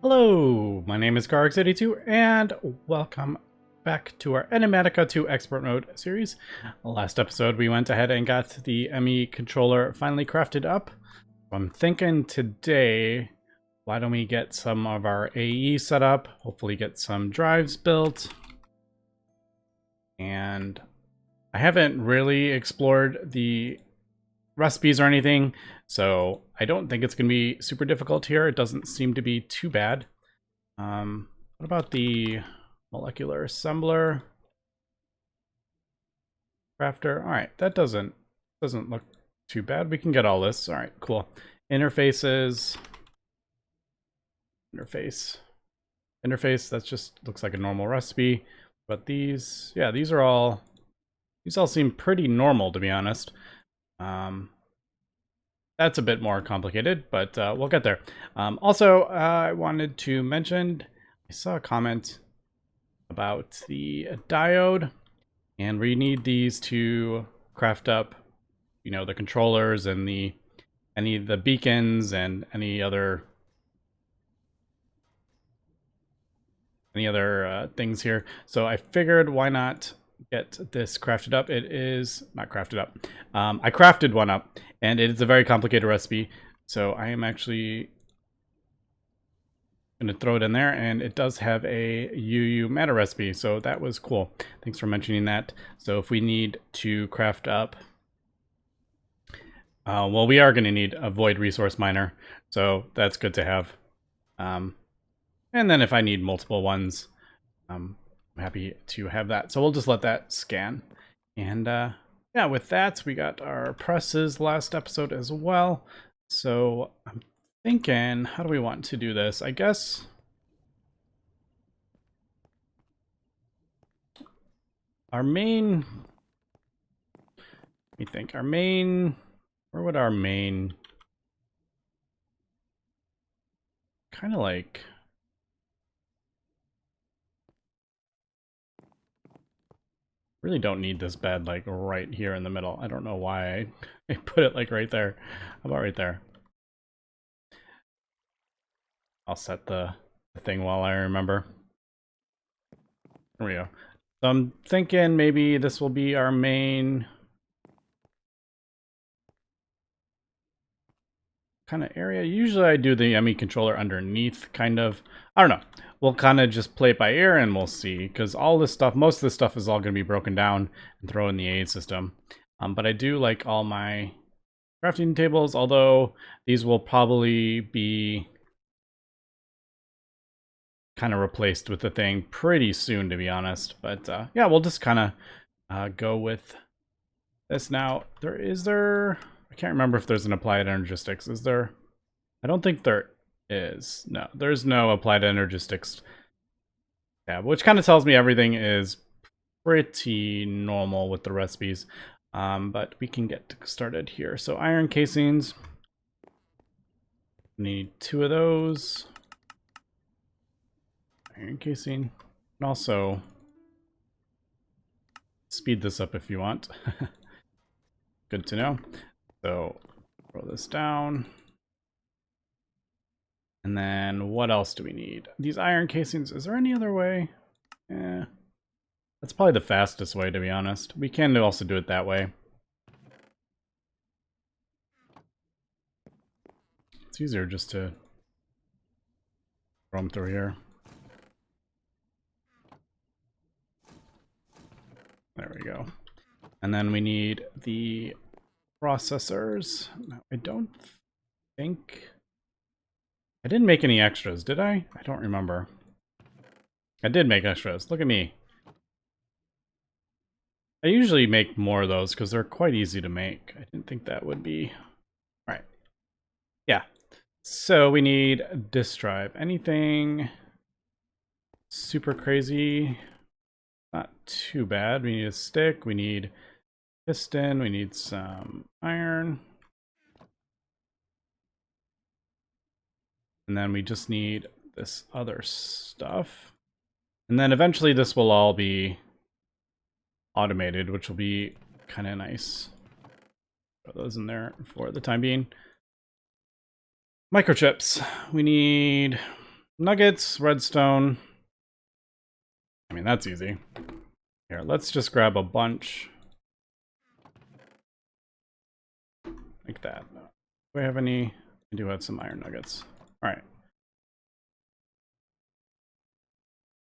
Hello, my name is Garx82 and welcome back to our Enigmatica 2 Expert Mode series. Last episode we went ahead and got the ME controller finally crafted up. I'm thinking today, why don't we get some of our AE set up, hopefully get some drives built. And I haven't really explored the recipes or anything, so I don't think it's going to be super difficult here. It doesn't seem to be too bad. What about the molecular assembler crafter? All right, that doesn't look too bad. We can get all this. All right, cool. Interfaces, interface. That just looks like a normal recipe. But these, yeah, these all seem pretty normal, to be honest. That's a bit more complicated, but we'll get there. Also, I wanted to mention, I saw a comment about the diode, and we need these to craft up, you know, the controllers and any of the beacons and any other things here. So I figured, why not get this crafted up? It is not crafted up. I crafted one up, and it is a very complicated recipe. So I am actually going to throw it in there, and it does have a UU matter recipe. So that was cool. Thanks for mentioning that. So if we need to craft up, well, we are going to need a void resource miner. So that's good to have. And then if I need multiple ones, I'm happy to have that. So we'll just let that scan. And yeah, with that, we got our presses last episode as well. So I'm thinking, how do we want to do this? I guess our main, let me think, our main, where would our main, kind of like, really don't need this bed like right here in the middle. I don't know why I put it like right there. How about right there? I'll set the thing while I remember. There we go. So I'm thinking maybe this will be our main kind of area. Usually I do the ME controller underneath, kind of. I don't know. We'll kind of just play it by ear and we'll see, because all this stuff, most of this stuff is all going to be broken down and thrown in the aid system. But I do like all my crafting tables, although these will probably be kind of replaced with the thing pretty soon, to be honest. But yeah, we'll just kind of go with this now. I can't remember if there's an applied energistics. Is there? I don't think there is. No, there's no applied energistics tab, which kind of tells me everything is pretty normal with the recipes. But we can get started here. So iron casings. Need 2 of those. Iron casing. And also speed this up if you want. Good to know. So throw this down. And then what else do we need? These iron casings, is there any other way? Yeah, that's probably the fastest way, to be honest. We can also do it that way. It's easier just to throw them through here. There we go. And then we need the processors. I don't think I didn't make any extras, did I? I don't remember. I did make extras. Look at me. I usually make more of those because they're quite easy to make. I didn't think that would be... All right. Yeah. So we need a disk drive. Anything super crazy? Not too bad. We need a stick. We need piston. We need some iron. And then we just need this other stuff. And then eventually this will all be automated, which will be kind of nice. Put those in there for the time being. Microchips. We need nuggets, redstone. I mean, that's easy. Here, let's just grab a bunch. Like that. Do I have any? I do have some iron nuggets. All right.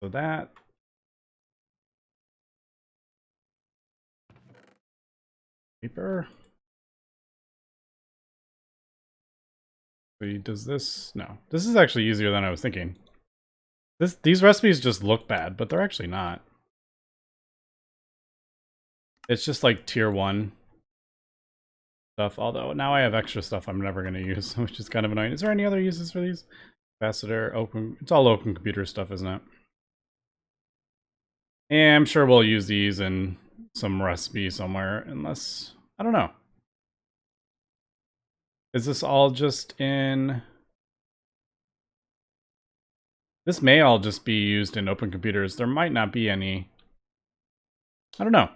So that. Paper. Does this? No. This is actually easier than I was thinking. These recipes just look bad, but they're actually not. It's just like tier 1 stuff, although now I have extra stuff I'm never going to use, which is kind of annoying. Is there any other uses for these? Capacitor, open. It's all open computer stuff, isn't it? And I'm sure we'll use these in some recipe somewhere, unless... I don't know. Is this all just in... This may all just be used in open computers. There might not be any... I don't know.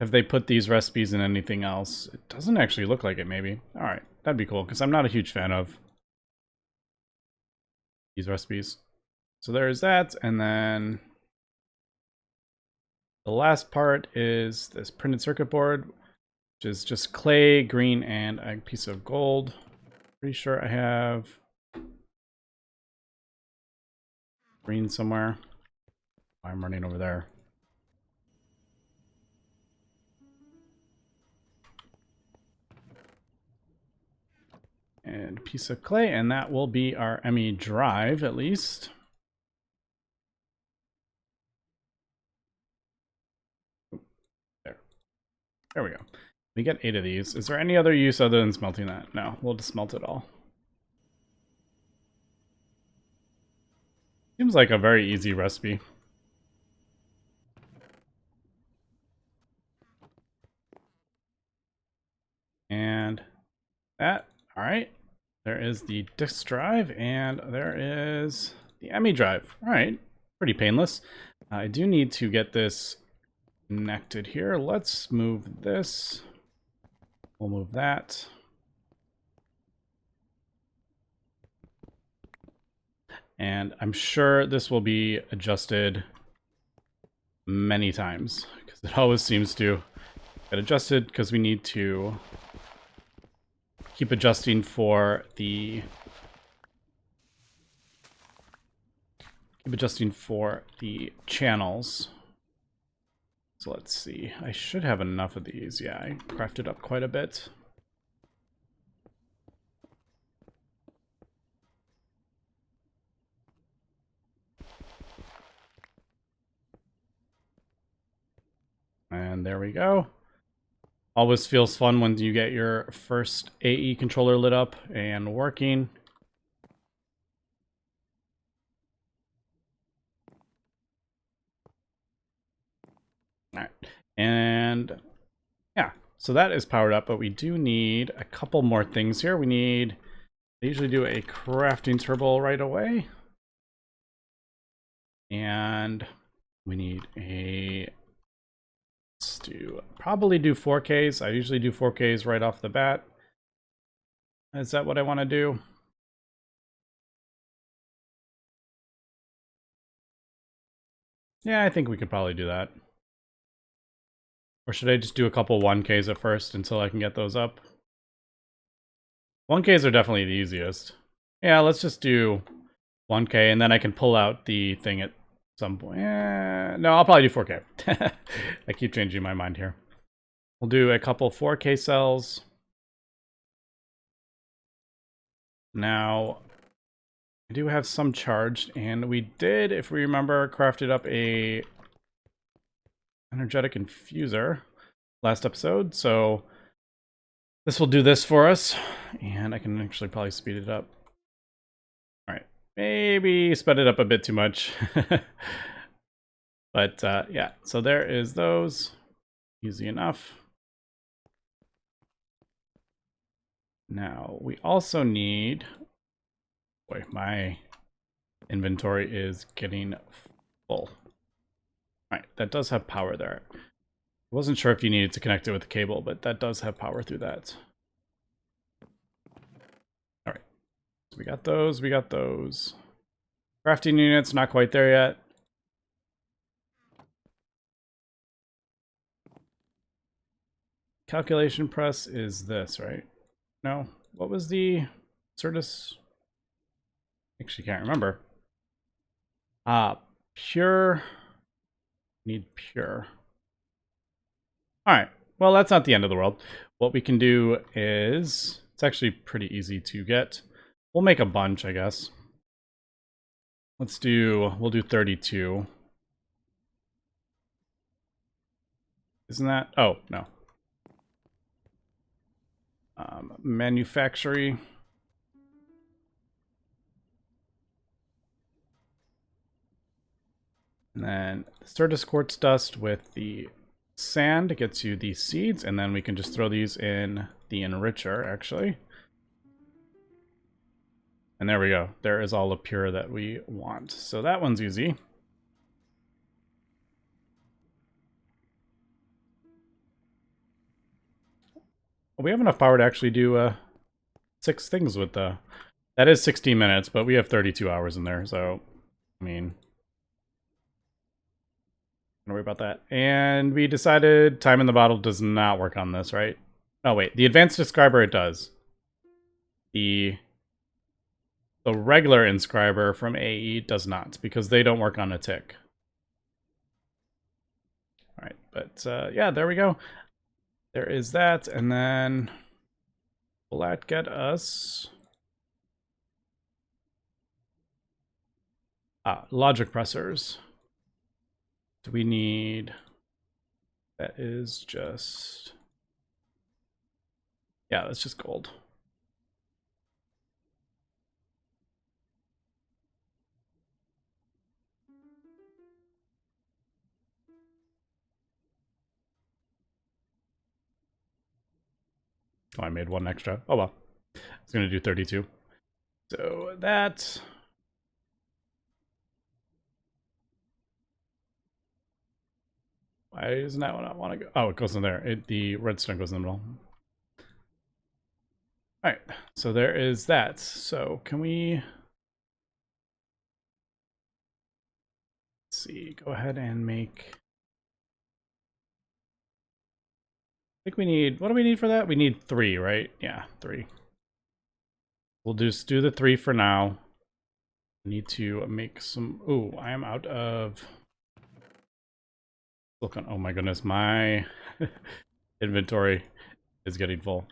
Have they put these recipes in anything else? It doesn't actually look like it, maybe. Alright, that'd be cool, because I'm not a huge fan of these recipes. So there's that, and then... The last part is this printed circuit board, which is just clay, green, and a piece of gold. Pretty sure I have green somewhere. I'm running over there. And a piece of clay, and that will be our ME drive, at least. There we go. We get 8 of these. Is there any other use other than smelting that? No, we'll just smelt it all. Seems like a very easy recipe. And that, all right. There is the disk drive, and there is the ME drive. All right, pretty painless. I do need to get this connected here. Let's move this. We'll move that. And I'm sure this will be adjusted many times, because it always seems to get adjusted, because we need to keep adjusting for the channels. So let's see. I should have enough of these. Yeah, I crafted up quite a bit. And there we go. Always feels fun when you get your first AE controller lit up and working. All right. And yeah, so that is powered up, but we do need a couple more things here. I usually do a crafting turbo right away. And we need probably do 4Ks. I usually do 4Ks right off the bat. Is that what I want to do? Yeah, I think we could probably do that. Or should I just do a couple 1Ks at first until I can get those up? 1Ks are definitely the easiest. Yeah, let's just do 1K, and then I can pull out the thing at some point. No, I'll probably do 4K. I keep changing my mind here. We'll do a couple 4K cells. Now, I do have some charged, and we did, if we remember, crafted up a energetic infuser last episode, so this will do this for us, and I can actually probably speed it up. All right, maybe sped it up a bit too much. But yeah, so there is those. Easy enough. Now, we also need... Boy, my inventory is getting full. Alright, that does have power there. I wasn't sure if you needed to connect it with the cable, but that does have power through that. we got those, we got those. Crafting units, not quite there yet. Calculation press is this, right? No, what was the Certus? Actually can't remember. Pure, need pure. All right, well, that's not the end of the world. What we can do is, it's actually pretty easy to get. We'll make a bunch, I guess. We'll do 32. Isn't that? Oh, no. Manufactory. And then Certus quartz dust with the sand gets you these seeds, and then we can just throw these in the enricher, actually. And there we go. There is all the pure that we want. So that one's easy. Well, we have enough power to actually do 6 things with the... That is 16 minutes, but we have 32 hours in there, so... I mean... Don't worry about that. And we decided time in the bottle does not work on this, right? Oh, wait. The advanced describer, it does. The regular inscriber from AE does not, because they don't work on a tick. All right, but yeah, there we go. There is that, and then will that get us logic pressers? Do we need? That is just, yeah, that's just gold. Oh, I made one extra. Oh well. It's gonna do 32. So that. Why isn't that what I want to go? Oh, it goes in there. The redstone goes in the middle. All right, so there is that. So can we, let's see, go ahead and make, I think we need, what do we need for that? We need 3, right? Yeah, 3. We'll just do the 3 for now. I need to make some, ooh, I am out of, look on, oh my goodness, my inventory is getting full.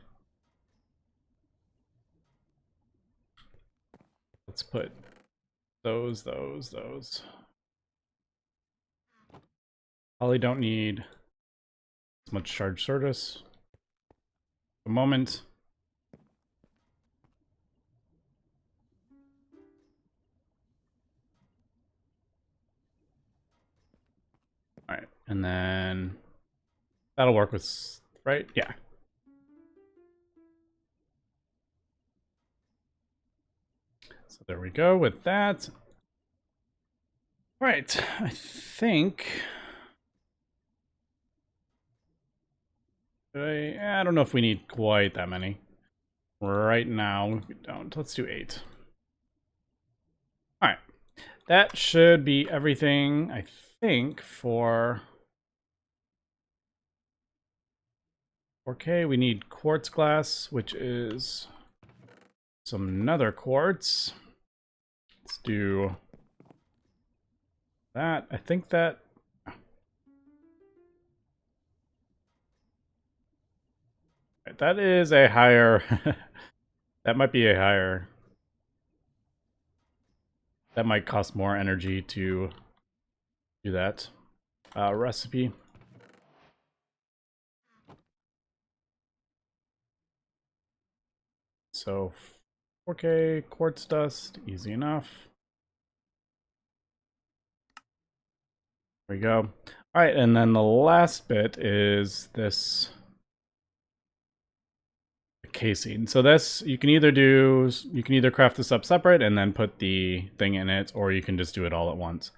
Let's put those. Probably don't need as much charge Certus. A moment. All right, and then that'll work with, right? Yeah. So there we go with that. All right, I think. I don't know if we need quite that many. Right now, we don't. Let's do 8. All right, that should be everything, I think, for 4K. We need quartz glass, which is some nether quartz. Let's do that. I think that... That is a higher... that might be a higher... That might cost more energy to do that. Recipe. So 4K quartz dust, easy enough. There we go. All right, and then the last bit is this casing. So this, you can either craft this up separate and then put the thing in it, or you can just do it all at once.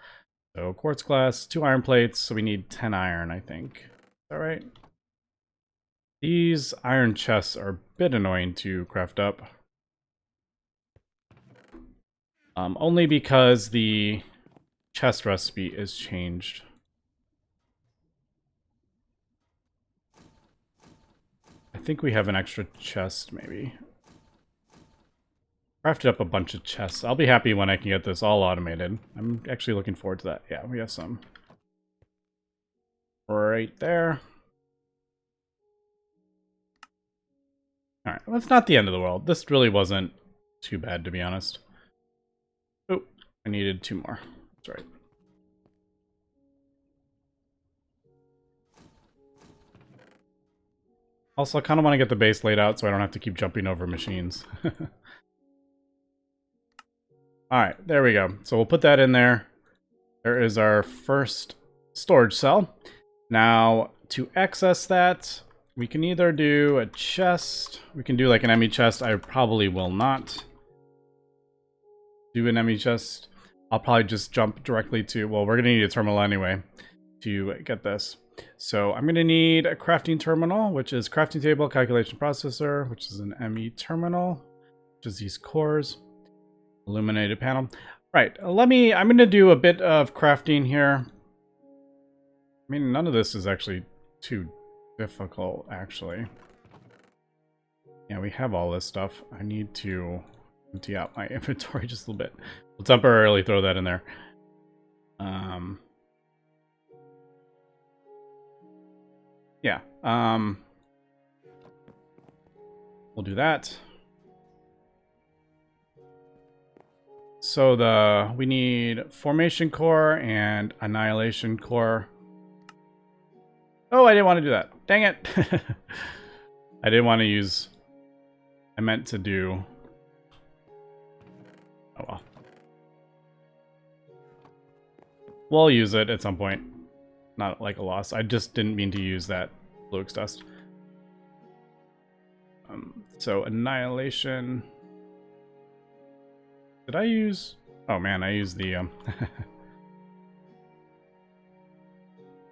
So quartz glass, 2 iron plates, so we need 10 iron, I think. Is that right? These iron chests are a bit annoying to craft up. Only because the chest recipe is changed. I think we have an extra chest, maybe. Crafted up a bunch of chests. I'll be happy when I can get this all automated. I'm actually looking forward to that. Yeah, we have some. Right there. Alright, well, that's not the end of the world. This really wasn't too bad, to be honest. Oh, I needed 2 more. That's right. Also, I kind of want to get the base laid out so I don't have to keep jumping over machines. Alright, there we go. So we'll put that in there. There is our first storage cell. Now, to access that, we can either do a chest. We can do like an ME chest. I probably will not do an ME chest. I'll probably just jump directly to, well, we're going to need a terminal anyway to get this. So I'm going to need a crafting terminal, which is crafting table, calculation processor, which is an ME terminal, which is these cores, illuminated panel. Right, I'm going to do a bit of crafting here. I mean, none of this is actually too difficult, actually. Yeah, we have all this stuff. I need to empty out my inventory just a little bit. We'll temporarily throw that in there. Yeah. We'll do that. So we need formation core and annihilation core. Oh, I didn't want to do that. Dang it. I didn't want to use... I meant to do... Oh well. We'll use it at some point. Not like a loss. I just didn't mean to use that Fluix dust. So annihilation. Did I use... Oh man, I used the...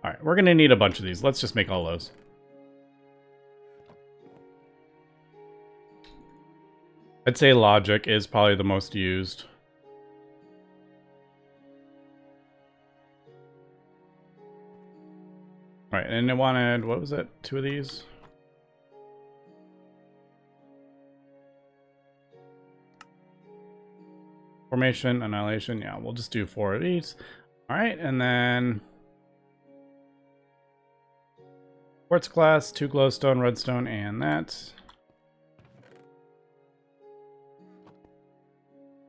Alright, we're gonna need a bunch of these. Let's just make all those. I'd say logic is probably the most used. Alright, and I wanted, what was it? 2 of these? Formation, annihilation, yeah, we'll just do 4 of these. Alright, and then... Quartz glass, 2 glowstone, redstone, and that.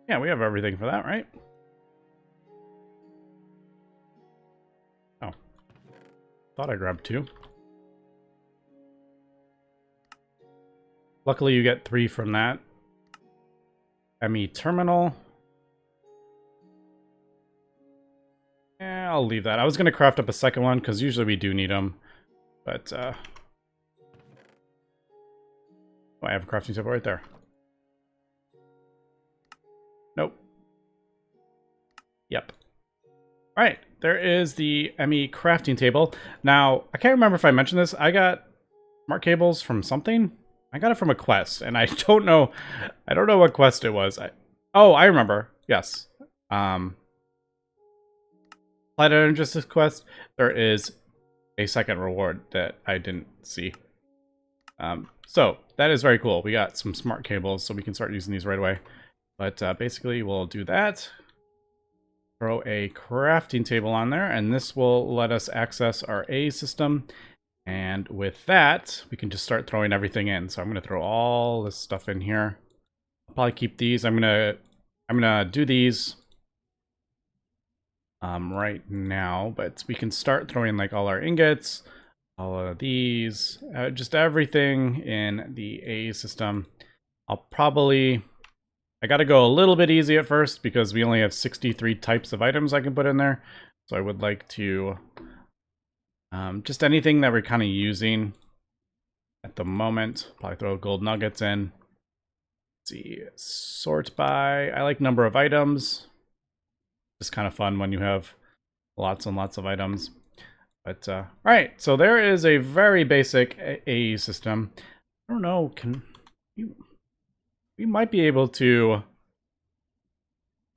Yeah, we have everything for that, right? Oh. Thought I grabbed 2. Luckily you get 3 from that. ME terminal. Yeah, I'll leave that. I was going to craft up a second one, because usually we do need them. But, oh, I have a crafting table right there. Nope. Yep. Alright, there is the ME crafting table. Now, I can't remember if I mentioned this. I got smart cables from something. I got it from a quest, and I don't know what quest it was. Oh, I remember. Yes. Applied Energies quest. There is a second reward that I didn't see. So that is very cool. We got some smart cables, so we can start using these right away. But basically, we'll do that. Throw a crafting table on there, and this will let us access our A system. And with that, we can just start throwing everything in. So I'm going to throw all this stuff in here. I'll probably keep these. I'm gonna do these right now, but we can start throwing like all our ingots, all of these, just everything in the A system. I gotta go a little bit easy at first because we only have 63 types of items I can put in there. So I would like to just anything that we're kind of using at the moment. Probably throw gold nuggets in. Let's see, sort by, I like number of items. It's kind of fun when you have lots and lots of items. But all right, so there is a very basic A system. I don't know, we might be able to,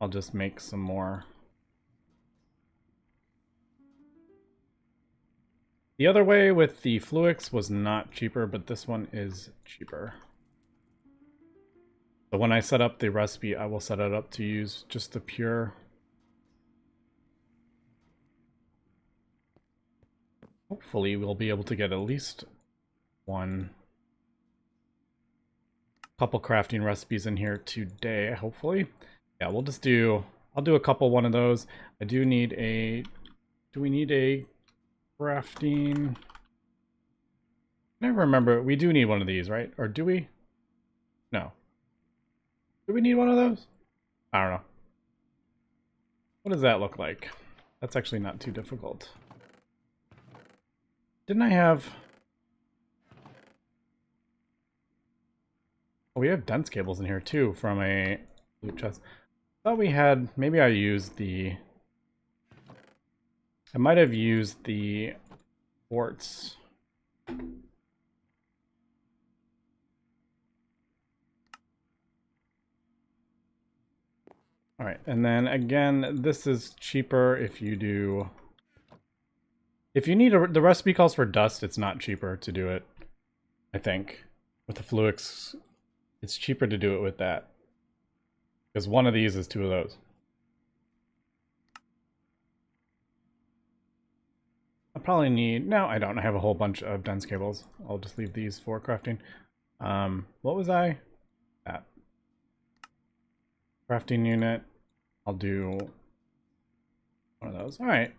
I'll just make some more. The other way with the Fluix was not cheaper, but this one is cheaper. So when I set up the recipe, I will set it up to use just the pure. Hopefully we'll be able to get at least one couple crafting recipes in here today, hopefully. Yeah, we'll just do, I'll do a couple one of those. I do need a, do we need a crafting? I never remember, we do need one of these, right? Or do we? No. Do we need one of those? I don't know. What does that look like? That's actually not too difficult. Didn't I have... Oh, we have dense cables in here too from a loot chest. I thought we had... Maybe I used the... I might have used the quartz. Alright, and then again, this is cheaper if you do... If you need the recipe calls for dust, it's not cheaper to do it, I think. With the Fluix, it's cheaper to do it with that. Because one of these is two of those. I probably need... No, I don't. I have a whole bunch of dense cables. I'll just leave these for crafting. What was I? That. Crafting unit. I'll do one of those. Alright.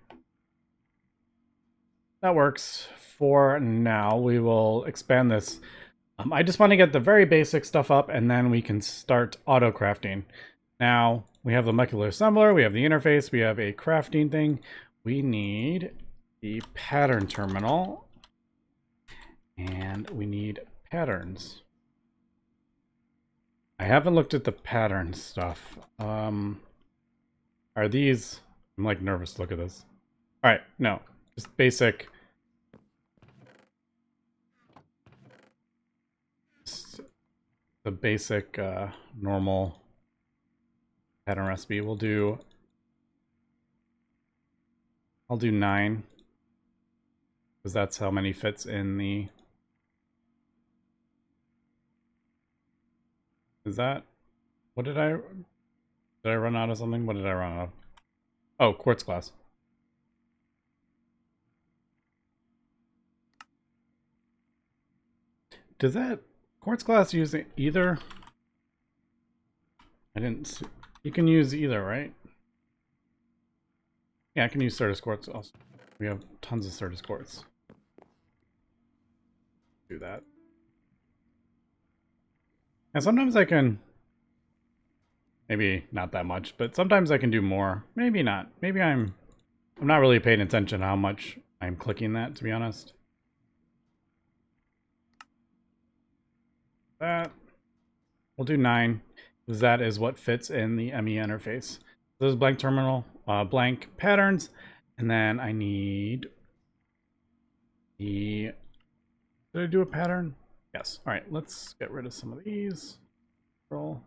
That works for now. We will expand this. I just want to get the very basic stuff up, and then we can start auto-crafting. Now, we have the molecular assembler, we have the interface, we have a crafting thing. We need the pattern terminal, and we need patterns. I haven't looked at the pattern stuff. Are these... I'm like nervous to look at this. Alright, no. Just basic. Just the basic normal pattern recipe. We'll do... I'll do 9. Because that's how many fits in the... Is that... What did I... Did I run out of something? What did I run out of? Oh, quartz glass. Does that quartz glass use either? I didn't see. You can use either, right? Yeah, I can use Certus quartz also. We have tons of Certus quartz. Do that. And sometimes I can... Maybe not that much, but sometimes I can do more. Maybe not. Maybe I'm not really paying attention to how much I'm clicking that, to be honest. That. We'll do 9, because that is what fits in the ME interface. This is blank terminal, blank patterns, and then I need the... Did I do a pattern? Yes. All right, let's get rid of some of these. Roll.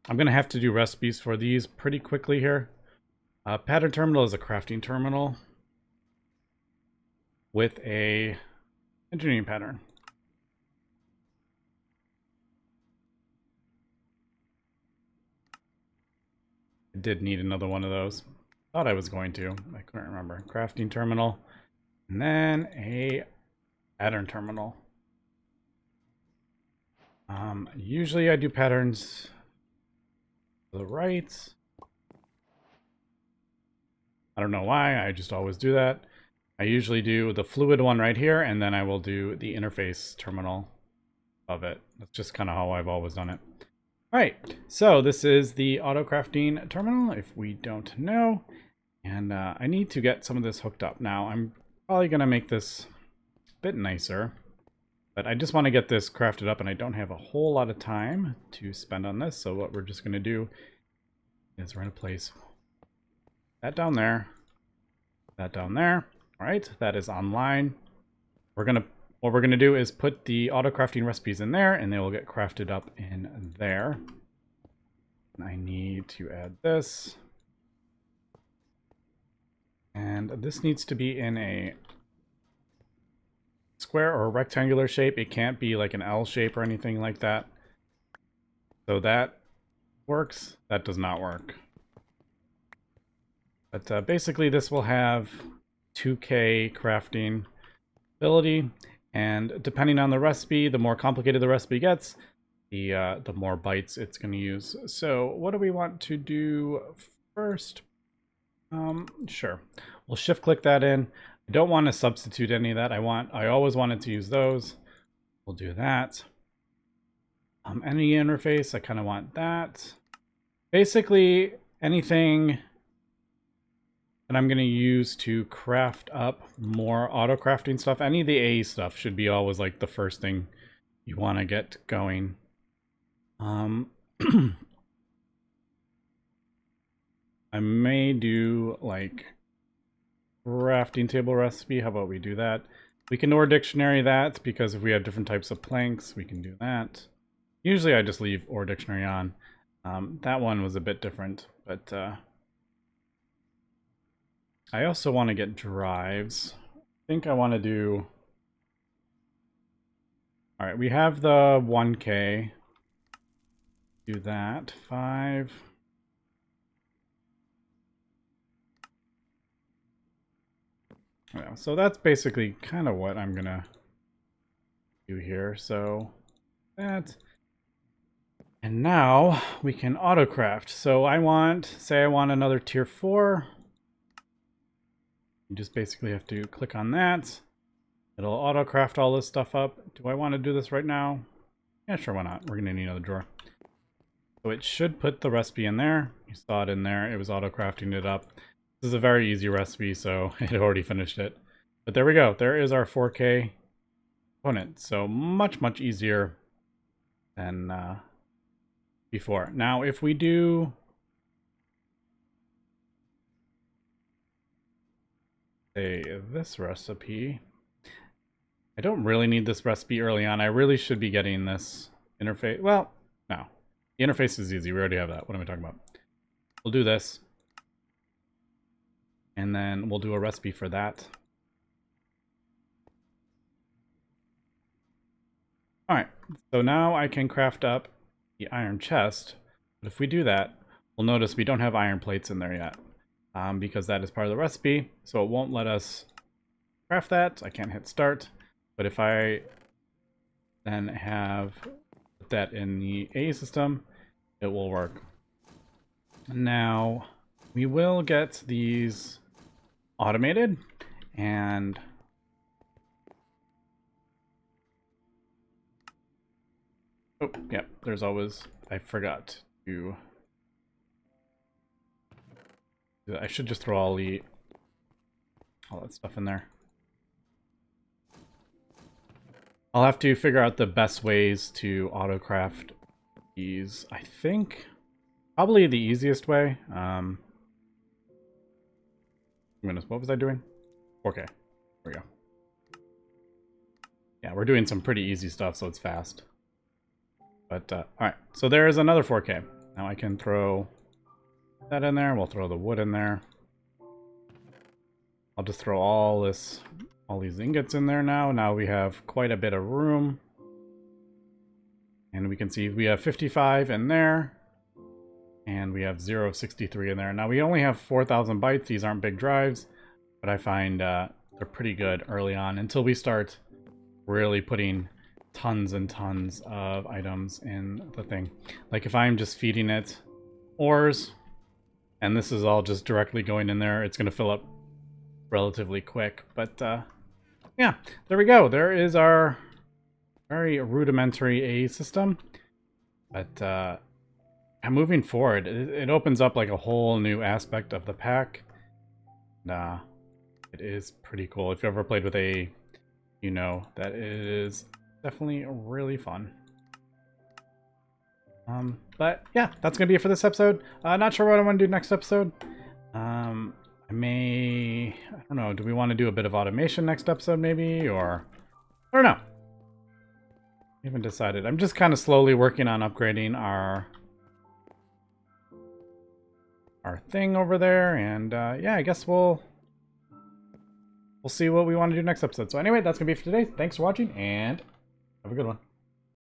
I'm going to have to do recipes for these pretty quickly here. Pattern terminal is a crafting terminal with a engineering pattern. I did need another one of those. Thought I was going to. I couldn't remember. Crafting terminal. And then a pattern terminal. Usually I do patterns to the right. I don't know why. I just always do that. I usually do the fluid one right here, and then I will do the interface terminal of it. That's just kind of how I've always done it. All right, so this is the auto-crafting terminal, if we don't know. And I need to get some of this hooked up. Now, I'm probably going to make this a bit nicer. But I just want to get this crafted up, and I don't have a whole lot of time to spend on this. So what we're just going to do is we're going to place that down there, that down there. All right, that is online. What we're gonna do is put the auto crafting recipes in there, and they will get crafted up in there. I need to add this. And this needs to be in a square or rectangular shape. It can't be like an L shape or anything like that. So that works. That does not work. But basically this will have 2K crafting ability, and depending on the recipe, the more complicated the recipe gets, the more bytes it's going to use. So what do we want to do first? Sure. We'll shift click that in. I don't want to substitute any of that. I always wanted to use those. We'll do that. Any interface, I kind of want that. Basically anything that I'm going to use to craft up more auto crafting stuff. Any of the A stuff should be always like the first thing you want to get going. I may do like crafting table recipe. How about we do that? We can OR dictionary that, because if we have different types of planks, we can do that. Usually I just leave OR dictionary on. That one was a bit different, but I also want to get drives. I think I want to do... Alright, we have the 1K. Do that. 5. Yeah, so that's basically kind of what I'm gonna do here. So that, and now we can auto craft. So I want, say I want another tier 4. You just basically have to click on that. It'll auto craft all this stuff up. Do I want to do this right now? Yeah, sure, why not? We're gonna need another drawer. So it should put the recipe in there. You saw it in there. It was auto crafting it up. This is a very easy recipe, so it already finished it. But there we go. There is our 4K component. So much, much easier than before. Now, if we do... say this recipe... I don't really need this recipe early on. I really should be getting this interface. Well, no. The interface is easy. We already have that. What am I talking about? We'll do this. And then we'll do a recipe for that. Alright, so now I can craft up the iron chest. But if we do that, we'll notice we don't have iron plates in there yet. Because that is part of the recipe. So it won't let us craft that. I can't hit start. But if I then have that in the A system, it will work. Now, we will get these automated, and oh, yeah, there's always, I forgot to, I should just throw all that stuff in there. I'll have to figure out the best ways to auto craft these. I think probably the easiest way. Goodness, what was I doing? 4K. There we go. Yeah, we're doing some pretty easy stuff, so it's fast. But, alright. So there is another 4K. Now I can throw that in there. We'll throw the wood in there. I'll just throw all these ingots in there now. Now we have quite a bit of room. And we can see we have 55 in there. And we have 0 of 63 in there. Now we only have 4,000 bytes. These aren't big drives, but I find they're pretty good early on until we start really putting tons and tons of items in the thing. Like if I'm just feeding it ores, and this is all just directly going in there, it's going to fill up relatively quick. But yeah, there we go. There is our very rudimentary A system. But moving forward, it opens up like a whole new aspect of the pack. It is pretty cool. If you ever played with A, you know that it is definitely really fun. But yeah, that's gonna be it for this episode. Not sure what I want to do next episode. I don't know, do we want to do a bit of automation next episode maybe, or I don't know. I haven't decided. I'm just kind of slowly working on upgrading our our thing over there, and yeah, I guess we'll see what we want to do next episode. So anyway, that's gonna be it for today. Thanks for watching, and have a good one.